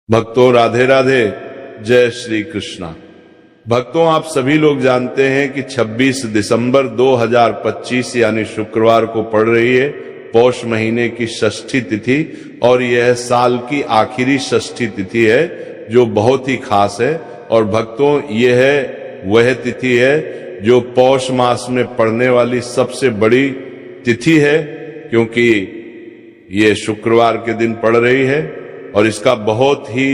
भक्तों राधे राधे, जय श्री कृष्णा। भक्तों आप सभी लोग जानते हैं कि 26 दिसंबर 2025 यानी शुक्रवार को पड़ रही है पौष महीने की षष्ठी तिथि, और यह साल की आखिरी षष्ठी तिथि है जो बहुत ही खास है। और भक्तों यह वह तिथि है जो पौष मास में पड़ने वाली सबसे बड़ी तिथि है, क्योंकि ये शुक्रवार के दिन पड़ रही है और इसका बहुत ही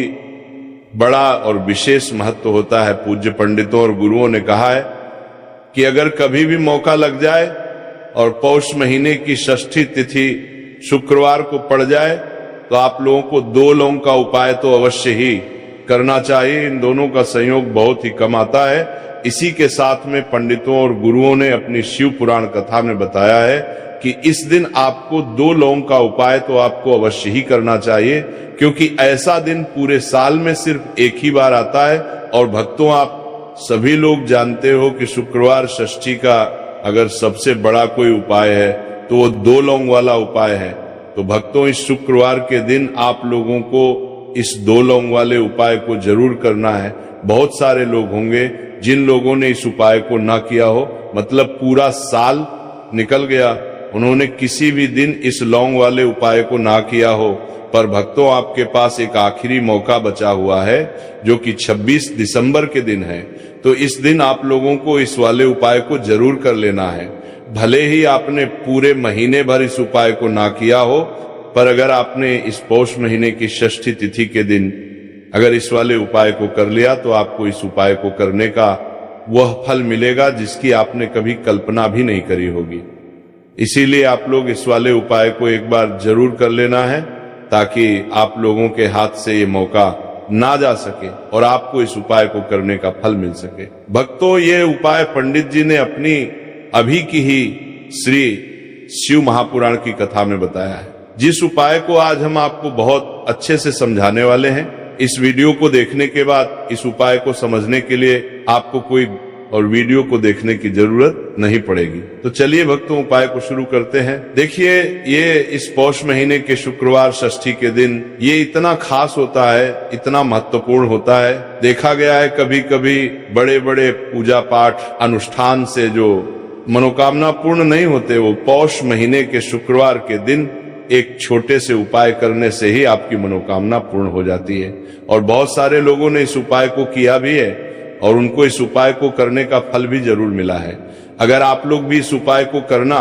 बड़ा और विशेष महत्व होता है। पूज्य पंडितों और गुरुओं ने कहा है कि अगर कभी भी मौका लग जाए और पौष महीने की षष्ठी तिथि शुक्रवार को पड़ जाए तो आप लोगों को 2 लौंग का उपाय तो अवश्य ही करना चाहिए। इन दोनों का संयोग बहुत ही कम आता है। इसी के साथ में पंडितों और गुरुओं ने अपनी शिव पुराण कथा में बताया है कि इस दिन आपको 2 लौंग का उपाय तो आपको अवश्य ही करना चाहिए, क्योंकि ऐसा दिन पूरे साल में सिर्फ एक ही बार आता है। और भक्तों आप सभी लोग जानते हो कि शुक्रवार षष्ठी का अगर सबसे बड़ा कोई उपाय है तो वो 2 लौंग वाला उपाय है। तो भक्तों इस शुक्रवार के दिन आप लोगों को इस 2 लौंग वाले उपाय को जरूर करना है। बहुत सारे लोग होंगे जिन लोगों ने इस उपाय को ना किया हो, मतलब पूरा साल निकल गया, उन्होंने किसी भी दिन इस लौंग वाले उपाय को ना किया हो। पर भक्तों आपके पास एक आखिरी मौका बचा हुआ है जो कि 26 दिसंबर के दिन है। तो इस दिन आप लोगों को इस वाले उपाय को जरूर कर लेना है। भले ही आपने पूरे महीने भर इस उपाय को ना किया हो, पर अगर आपने इस पौष महीने की षष्ठी तिथि के दिन अगर इस वाले उपाय को कर लिया तो आपको इस उपाय को करने का वह फल मिलेगा जिसकी आपने कभी कल्पना भी नहीं करी होगी। इसीलिए आप लोग इस वाले उपाय को एक बार जरूर कर लेना है ताकि आप लोगों के हाथ से ये मौका ना जा सके और आपको इस उपाय को करने का फल मिल सके। भक्तों ये उपाय पंडित जी ने अपनी अभी की ही श्री शिव महापुराण की कथा में बताया है, जिस उपाय को आज हम आपको बहुत अच्छे से समझाने वाले हैं। इस वीडियो को देखने के बाद इस उपाय को समझने के लिए आपको कोई और वीडियो को देखने की जरूरत नहीं पड़ेगी। तो चलिए भक्तों उपाय को शुरू करते हैं। देखिए ये इस पौष महीने के शुक्रवार षष्ठी के दिन ये इतना खास होता है, इतना महत्वपूर्ण होता है। देखा गया है कभी कभी बड़े बड़े पूजा पाठ अनुष्ठान से जो मनोकामना पूर्ण नहीं होते, वो पौष महीने के शुक्रवार के दिन एक छोटे से उपाय करने से ही आपकी मनोकामना पूर्ण हो जाती है। और बहुत सारे लोगों ने इस उपाय को किया भी है और उनको इस उपाय को करने का फल भी जरूर मिला है। अगर आप लोग भी इस उपाय को करना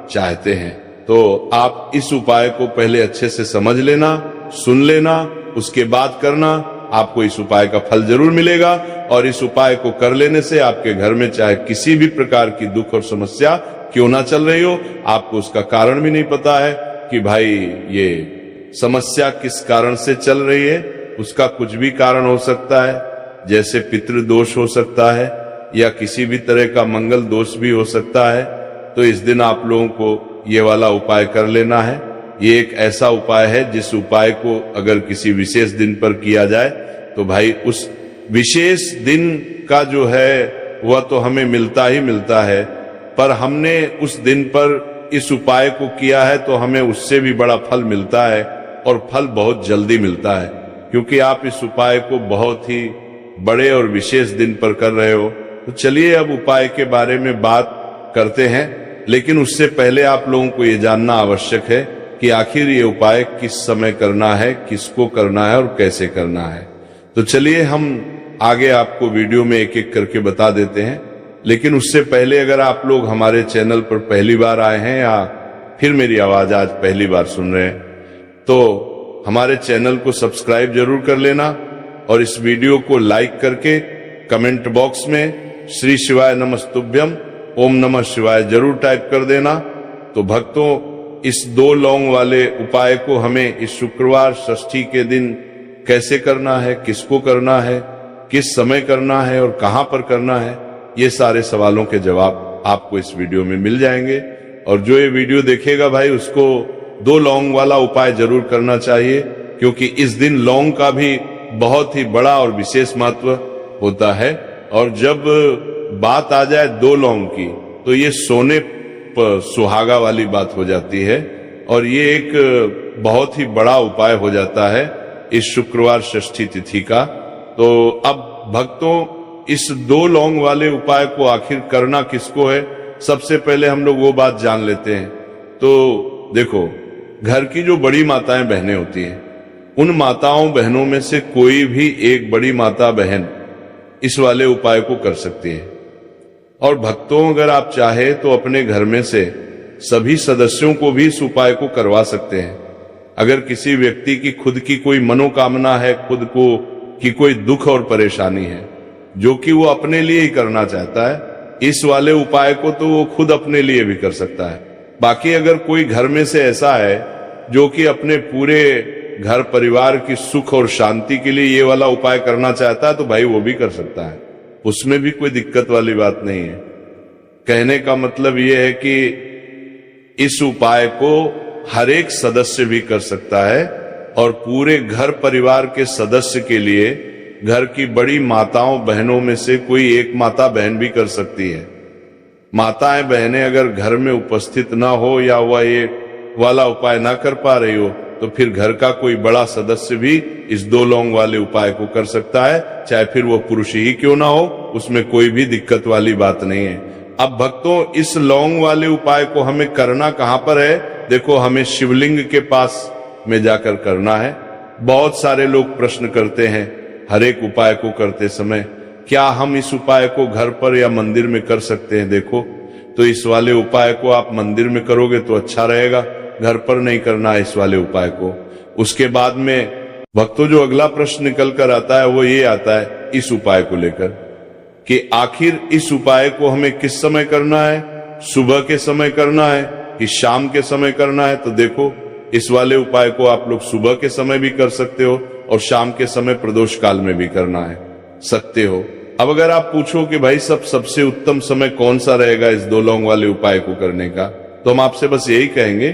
चाहते हैं तो आप इस उपाय को पहले अच्छे से समझ लेना, सुन लेना, उसके बाद करना। आपको इस उपाय का फल जरूर मिलेगा और इस उपाय को कर लेने से आपके घर में चाहे किसी भी प्रकार की दुख और समस्या क्यों ना चल रही हो, आपको उसका कारण भी नहीं पता है कि भाई ये समस्या किस कारण से चल रही है। उसका कुछ भी कारण हो सकता है, जैसे पितृदोष हो सकता है या किसी भी तरह का मंगल दोष भी हो सकता है। तो इस दिन आप लोगों को ये वाला उपाय कर लेना है। ये एक ऐसा उपाय है जिस उपाय को अगर किसी विशेष दिन पर किया जाए तो भाई उस विशेष दिन का जो है वह तो हमें मिलता ही मिलता है, पर हमने उस दिन पर इस उपाय को किया है तो हमें उससे भी बड़ा फल मिलता है, और फल बहुत जल्दी मिलता है, क्योंकि आप इस उपाय को बहुत ही बड़े और विशेष दिन पर कर रहे हो। तो चलिए अब उपाय के बारे में बात करते हैं, लेकिन उससे पहले आप लोगों को ये जानना आवश्यक है कि आखिर ये उपाय किस समय करना है, किसको करना है और कैसे करना है। तो चलिए हम आगे आपको वीडियो में एक एक करके बता देते हैं। लेकिन उससे पहले अगर आप लोग हमारे चैनल पर पहली बार आए हैं या फिर मेरी आवाज आज पहली बार सुन रहे हैं तो हमारे चैनल को सब्सक्राइब जरूर कर लेना और इस वीडियो को लाइक करके कमेंट बॉक्स में श्री शिवाय नमस्तुभ्यम ओम नमः शिवाय जरूर टाइप कर देना। तो भक्तों इस 2 लौंग वाले उपाय को हमें इस शुक्रवार षष्ठी के दिन कैसे करना है, किसको करना है, किस समय करना है और कहां पर करना है, ये सारे सवालों के जवाब आपको इस वीडियो में मिल जाएंगे। और जो ये वीडियो देखेगा भाई उसको 2 लौंग वाला उपाय जरूर करना चाहिए, क्योंकि इस दिन लौंग का भी बहुत ही बड़ा और विशेष महत्व होता है। और जब बात आ जाए 2 लौंग की तो ये सोने पर सुहागा वाली बात हो जाती है और ये एक बहुत ही बड़ा उपाय हो जाता है। इस शुक्रवार षष्ठी तिथि का। तो अब भक्तों इस 2 लौंग वाले उपाय को आखिर करना किसको है, सबसे पहले हम लोग वो बात जान लेते हैं। तो देखो, घर की जो बड़ी माताएं बहनें होती हैं, उन माताओं बहनों में से कोई भी एक बड़ी माता बहन इस वाले उपाय को कर सकती है। और भक्तों अगर आप चाहे तो अपने घर में से सभी सदस्यों को भी इस उपाय को करवा सकते हैं। अगर किसी व्यक्ति की खुद की कोई मनोकामना है, खुद को की कोई दुख और परेशानी है जो कि वो अपने लिए ही करना चाहता है, इस वाले उपाय को तो वो खुद अपने लिए भी कर सकता है। बाकी अगर कोई घर में से ऐसा है जो कि अपने पूरे घर परिवार की सुख और शांति के लिए ये वाला उपाय करना चाहता है तो भाई वो भी कर सकता है, उसमें भी कोई दिक्कत वाली बात नहीं है। कहने का मतलब ये है कि इस उपाय को हर एक सदस्य भी कर सकता है और पूरे घर परिवार के सदस्य के लिए घर की बड़ी माताओं बहनों में से कोई एक माता बहन भी कर सकती है। माताएं बहनें अगर घर में उपस्थित ना हो या वह ये वाला उपाय ना कर पा रही हो तो फिर घर का कोई बड़ा सदस्य भी इस 2 लौंग वाले उपाय को कर सकता है, चाहे फिर वो पुरुष ही क्यों ना हो, उसमें कोई भी दिक्कत वाली बात नहीं है। अब भक्तों इस लौंग वाले उपाय को हमें करना कहां पर है, देखो हमें शिवलिंग के पास में जाकर करना है। बहुत सारे लोग प्रश्न करते हैं हर एक उपाय को करते समय, क्या हम इस उपाय को घर पर या मंदिर में कर सकते हैं। देखो, तो इस वाले उपाय को आप मंदिर में करोगे तो अच्छा रहेगा, घर पर नहीं करना है इस वाले उपाय को। उसके बाद में भक्तों जो अगला प्रश्न निकल कर आता है वो ये आता है इस उपाय को लेकर कि आखिर इस उपाय को हमें किस समय करना है, सुबह के समय करना है कि शाम के समय करना है। तो देखो, इस वाले उपाय को आप लोग सुबह के समय भी कर सकते हो और शाम के समय प्रदोष काल में भी करना है सकते हो। अब अगर आप पूछो कि भाई सबसे उत्तम समय कौन सा रहेगा इस 2 लौंग वाले उपाय को करने का, तो हम आपसे बस यही कहेंगे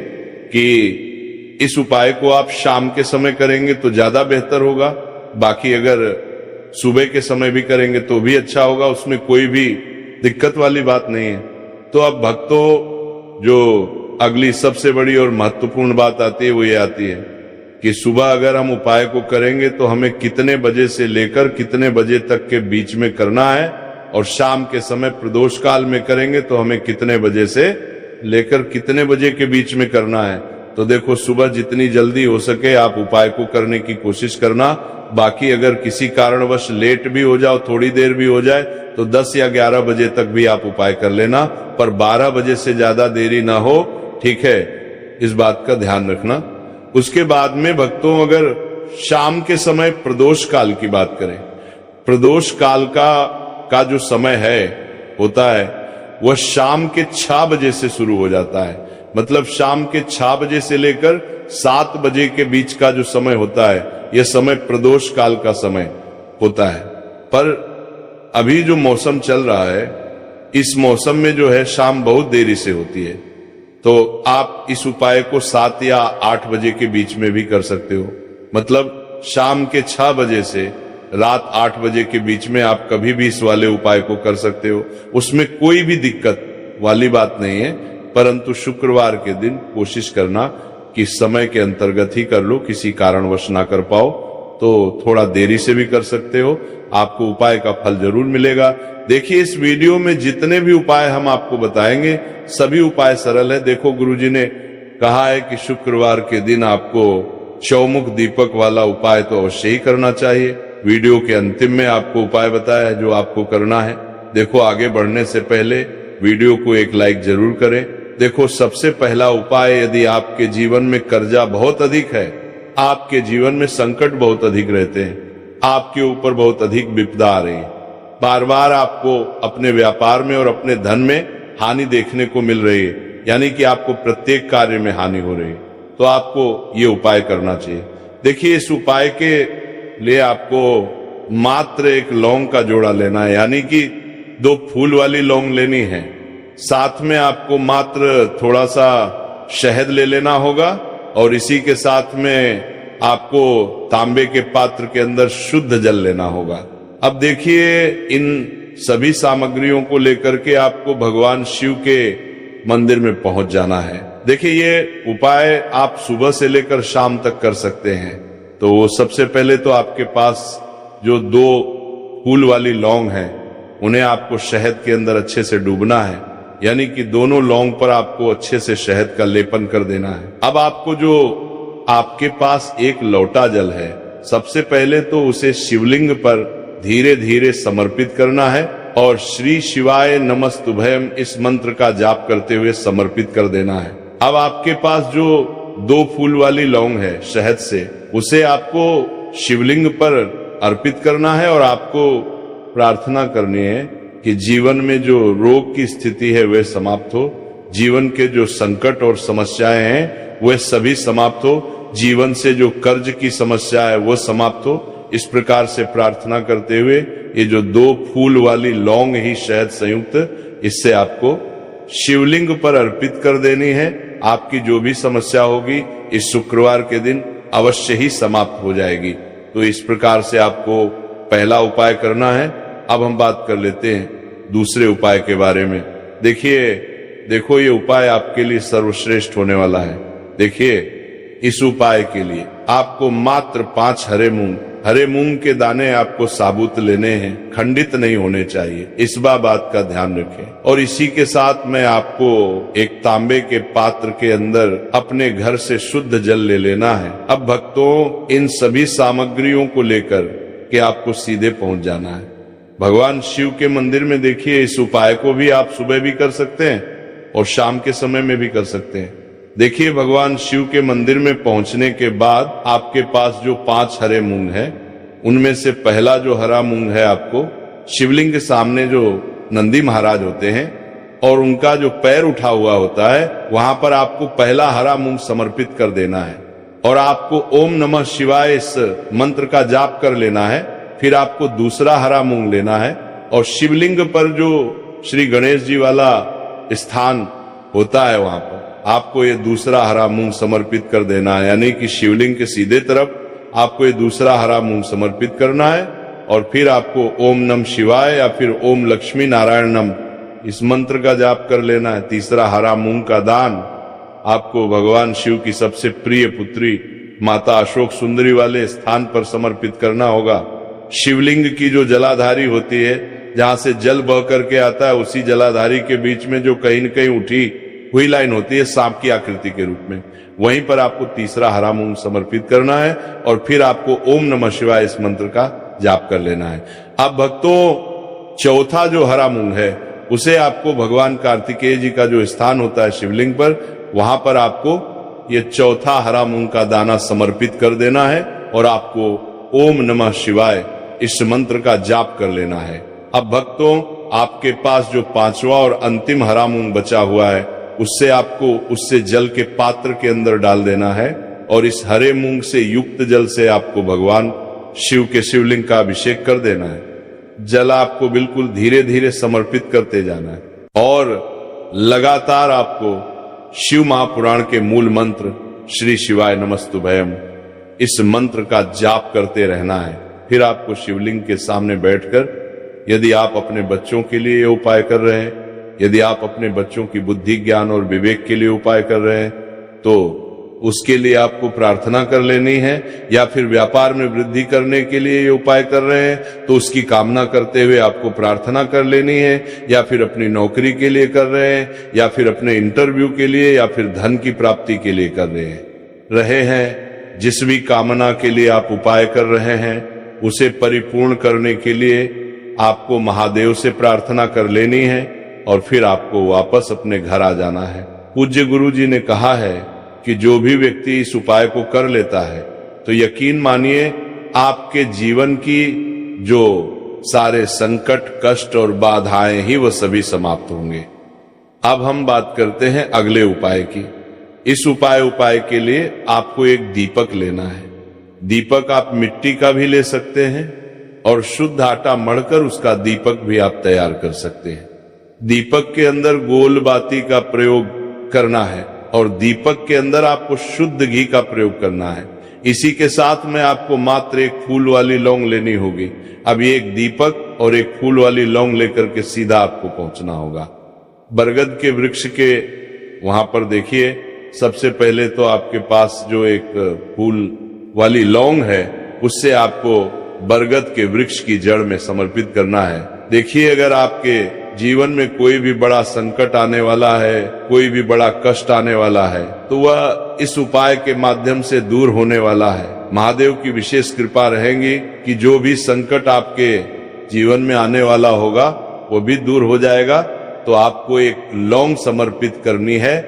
कि इस उपाय को आप शाम के समय करेंगे तो ज्यादा बेहतर होगा। बाकी अगर सुबह के समय भी करेंगे तो भी अच्छा होगा, उसमें कोई भी दिक्कत वाली बात नहीं है। तो अब भक्तों जो अगली सबसे बड़ी और महत्वपूर्ण बात आती है वो ये आती है कि सुबह अगर हम उपाय को करेंगे तो हमें कितने बजे से लेकर कितने बजे तक के बीच में करना है, और शाम के समय प्रदोष काल में करेंगे तो हमें कितने बजे से लेकर कितने बजे के बीच में करना है। तो देखो, सुबह जितनी जल्दी हो सके आप उपाय को करने की कोशिश करना। बाकी अगर किसी कारणवश लेट भी हो जाओ, थोड़ी देर भी हो जाए, तो 10 या 11 बजे तक भी आप उपाय कर लेना, पर 12 बजे से ज्यादा देरी ना हो, ठीक है, इस बात का ध्यान रखना। उसके बाद में भक्तों अगर शाम के समय प्रदोष काल की बात करें, प्रदोष काल का जो समय है होता है वह शाम के 6 बजे से शुरू हो जाता है। मतलब शाम के 6 बजे से लेकर 7 बजे के बीच का जो समय होता है यह समय प्रदोष काल का समय होता है। पर अभी जो मौसम चल रहा है, इस मौसम में जो है शाम बहुत देरी से होती है, तो आप इस उपाय को 7 या 8 बजे के बीच में भी कर सकते हो। मतलब शाम के 6 बजे से रात 8 बजे के बीच में आप कभी भी इस वाले उपाय को कर सकते हो, उसमें कोई भी दिक्कत वाली बात नहीं है। परंतु शुक्रवार के दिन कोशिश करना कि समय के अंतर्गत ही कर लो, किसी कारणवश ना कर पाओ तो थोड़ा देरी से भी कर सकते हो, आपको उपाय का फल जरूर मिलेगा। देखिए, इस वीडियो में जितने भी उपाय हम आपको बताएंगे सभी उपाय सरल है। देखो, गुरुजी ने कहा है कि शुक्रवार के दिन आपको चौमुख दीपक वाला उपाय तो अवश्य ही करना चाहिए। वीडियो के अंतिम में आपको उपाय बताया है जो आपको करना है। देखो, आगे बढ़ने से पहले वीडियो को एक लाइक जरूर करें। देखो, सबसे पहला उपाय, यदि आपके जीवन में कर्जा बहुत अधिक है, आपके जीवन में संकट बहुत अधिक रहते हैं, आपके ऊपर बहुत अधिक विपदा आ रही है, बार बार आपको अपने व्यापार में और अपने धन में हानि देखने को मिल रही है, यानी कि आपको प्रत्येक कार्य में हानि हो रही है, तो आपको ये उपाय करना चाहिए। देखिए, इस उपाय के लिए आपको मात्र एक लौंग का जोड़ा लेना है, यानी कि 2 फूल वाली लौंग लेनी है। साथ में आपको मात्र थोड़ा सा शहद ले लेना होगा और इसी के साथ में आपको तांबे के पात्र के अंदर शुद्ध जल लेना होगा। अब देखिए, इन सभी सामग्रियों को लेकर के आपको भगवान शिव के मंदिर में पहुंच जाना है। देखिए, ये उपाय आप सुबह से लेकर शाम तक कर सकते हैं। तो वो सबसे पहले तो आपके पास जो 2 फूल वाली लौंग है उन्हें आपको शहद के अंदर अच्छे से डूबना है, यानी कि दोनों लौंग पर आपको अच्छे से शहद का लेपन कर देना है। अब आपको जो आपके पास एक लोटा जल है, सबसे पहले तो उसे शिवलिंग पर धीरे धीरे समर्पित करना है और श्री शिवाय नमस्तुभयम इस मंत्र का जाप करते हुए समर्पित कर देना है। अब आपके पास जो 2 फूल वाली लौंग है शहद से, उसे आपको शिवलिंग पर अर्पित करना है और आपको प्रार्थना करनी है कि जीवन में जो रोग की स्थिति है वह समाप्त हो, जीवन के जो संकट और समस्याएं हैं वह सभी समाप्त हो, जीवन से जो कर्ज की समस्या है वो समाप्त हो। इस प्रकार से प्रार्थना करते हुए ये जो 2 फूल वाली लौंग ही शहद संयुक्त, इससे आपको शिवलिंग पर अर्पित कर देनी है। आपकी जो भी समस्या होगी इस शुक्रवार के दिन अवश्य ही समाप्त हो जाएगी। तो इस प्रकार से आपको पहला उपाय करना है। अब हम बात कर लेते हैं दूसरे उपाय के बारे में। देखो ये उपाय आपके लिए सर्वश्रेष्ठ होने वाला है। देखिए, इस उपाय के लिए आपको मात्र 5 हरे मूंग के दाने आपको साबुत लेने हैं, खंडित नहीं होने चाहिए, इस बात का ध्यान रखें। और इसी के साथ में आपको एक तांबे के पात्र के अंदर अपने घर से शुद्ध जल ले लेना है। अब भक्तों, इन सभी सामग्रियों को लेकर के आपको सीधे पहुंच जाना है भगवान शिव के मंदिर में। देखिए, इस उपाय को भी आप सुबह भी कर सकते हैं और शाम के समय में भी कर सकते हैं। देखिए, भगवान शिव के मंदिर में पहुंचने के बाद आपके पास जो 5 हरे मूंग है, उनमें से पहला जो हरा मूंग है आपको शिवलिंग के सामने जो नंदी महाराज होते हैं और उनका जो पैर उठा हुआ होता है, वहां पर आपको पहला हरा मूंग समर्पित कर देना है और आपको ओम नमः शिवाय इस मंत्र का जाप कर लेना है। फिर आपको दूसरा हरा मूंग लेना है और शिवलिंग पर जो श्री गणेश जी वाला स्थान होता है वहां पर आपको ये दूसरा हरा मूंग समर्पित कर देना है, यानी कि शिवलिंग के सीधे तरफ आपको ये दूसरा हरा मूंग समर्पित करना है। और फिर आपको ओम नमः शिवाय या फिर ओम लक्ष्मी नारायण नम इस मंत्र का जाप कर लेना है। तीसरा हरा मूंग का दान आपको भगवान शिव की सबसे प्रिय पुत्री माता अशोक सुंदरी वाले स्थान पर समर्पित करना होगा। शिवलिंग की जो जलाधारी होती है, जहां से जल बह करके आता है, उसी जलाधारी के बीच में जो कहीं न कहीं उठी हुई लाइन होती है सांप की आकृति के रूप में, वहीं पर आपको तीसरा हरा मूंग समर्पित करना है और फिर आपको ओम नमः शिवाय इस मंत्र का जाप कर लेना है। अब भक्तों, चौथा जो हरा मूंग है उसे आपको भगवान कार्तिकेय जी का जो स्थान होता है शिवलिंग पर, वहां पर आपको ये चौथा हरा मूंग का दाना समर्पित कर देना है और आपको ओम नमः शिवाय इस मंत्र का जाप कर लेना है। अब भक्तों, आपके पास जो 5वां और अंतिम हरा मूंग बचा हुआ है उससे आपको उससे जल के पात्र के अंदर डाल देना है और इस हरे मूंग से युक्त जल से आपको भगवान शिव के शिवलिंग का अभिषेक कर देना है। जल आपको बिल्कुल धीरे धीरे समर्पित करते जाना है और लगातार आपको शिव महापुराण के मूल मंत्र श्री शिवाय नमस्तुभयम इस मंत्र का जाप करते रहना है। फिर आपको शिवलिंग के सामने बैठकर, यदि आप अपने बच्चों के लिए उपाय कर रहे हैं, यदि आप अपने बच्चों की बुद्धि ज्ञान और विवेक के लिए उपाय कर रहे हैं, तो उसके लिए आपको प्रार्थना कर लेनी है। या फिर व्यापार में वृद्धि करने के लिए ये उपाय कर रहे हैं तो उसकी कामना करते हुए आपको प्रार्थना कर लेनी है। या फिर अपनी नौकरी के लिए कर रहे हैं, या फिर अपने इंटरव्यू के लिए, या फिर धन की प्राप्ति के लिए कर रहे हैं। जिस भी कामना के लिए आप उपाय कर रहे हैं उसे परिपूर्ण करने के लिए आपको महादेव से प्रार्थना कर लेनी है और फिर आपको वापस अपने घर आ जाना है। पूज्य गुरु जी ने कहा है कि जो भी व्यक्ति इस उपाय को कर लेता है तो यकीन मानिए आपके जीवन की जो सारे संकट, कष्ट और बाधाएं ही वह सभी समाप्त होंगे। अब हम बात करते हैं अगले उपाय की। इस उपाय के लिए आपको एक दीपक लेना है। दीपक आप मिट्टी का भी ले सकते हैं और शुद्ध आटा मढ़कर उसका दीपक भी आप तैयार कर सकते हैं। दीपक के अंदर गोल बाती का प्रयोग करना है और दीपक के अंदर आपको शुद्ध घी का प्रयोग करना है। इसी के साथ में आपको मात्र एक फूल वाली लौंग लेनी होगी। अब एक दीपक और एक फूल वाली लौंग लेकर के सीधा आपको पहुंचना होगा बरगद के वृक्ष के वहां पर। देखिए, सबसे पहले तो आपके पास जो एक फूल वाली लौंग है उससे आपको बरगद के वृक्ष की जड़ में समर्पित करना है। देखिए, अगर आपके जीवन में कोई भी बड़ा संकट आने वाला है, कोई भी बड़ा कष्ट आने वाला है, तो वह इस उपाय के माध्यम से दूर होने वाला है। महादेव की विशेष कृपा रहेगी कि जो भी संकट आपके जीवन में आने वाला होगा वो भी दूर हो जाएगा। तो आपको एक लौंग समर्पित करनी है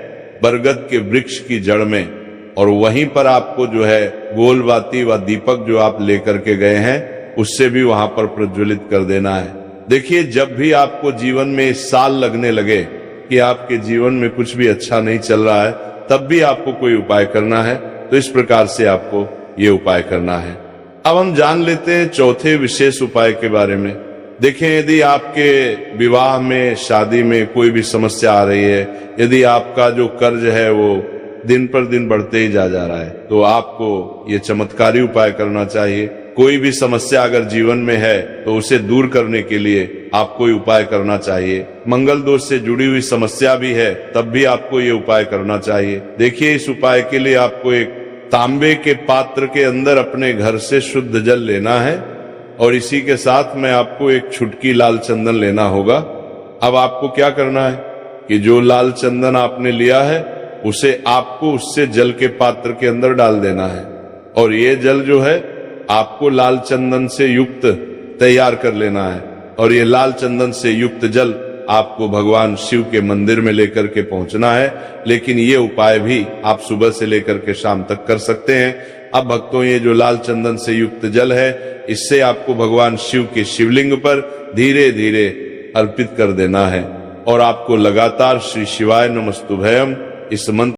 बरगद के वृक्ष की जड़ में, और वहीं पर आपको जो है गोलबाती व दीपक जो आप लेकर के गए हैं उससे भी वहां पर प्रज्वलित कर देना है। देखिए, जब भी आपको जीवन में इस साल लगने लगे कि आपके जीवन में कुछ भी अच्छा नहीं चल रहा है, तब भी आपको कोई उपाय करना है। तो इस प्रकार से आपको ये उपाय करना है। अब हम जान लेते हैं चौथे विशेष उपाय के बारे में। देखें, यदि आपके विवाह में, शादी में कोई भी समस्या आ रही है, यदि आपका जो कर्ज है वो दिन पर दिन बढ़ते ही जा रहा है, तो आपको ये चमत्कारी उपाय करना चाहिए। कोई भी समस्या अगर जीवन में है तो उसे दूर करने के लिए आपको ये उपाय करना चाहिए। मंगल दोष से जुड़ी हुई समस्या भी है तब भी आपको ये उपाय करना चाहिए। देखिए, इस उपाय के लिए आपको एक तांबे के पात्र के अंदर अपने घर से शुद्ध जल लेना है, और इसी के साथ में आपको एक छुटकी लाल चंदन लेना होगा। अब आपको क्या करना है कि जो लाल चंदन आपने लिया है उसे आपको उससे जल के पात्र के अंदर डाल देना है, और ये जल जो है आपको लाल चंदन से युक्त तैयार कर लेना है। और ये लाल चंदन से युक्त जल आपको भगवान शिव के मंदिर में लेकर के पहुंचना है। लेकिन ये उपाय भी आप सुबह से लेकर के शाम तक कर सकते हैं। अब भक्तों, ये जो लाल चंदन से युक्त जल है, इससे आपको भगवान शिव के शिवलिंग पर धीरे धीरे अर्पित कर देना है, और आपको लगातार श्री शिवाय नमस्तुभयम इस मंत्र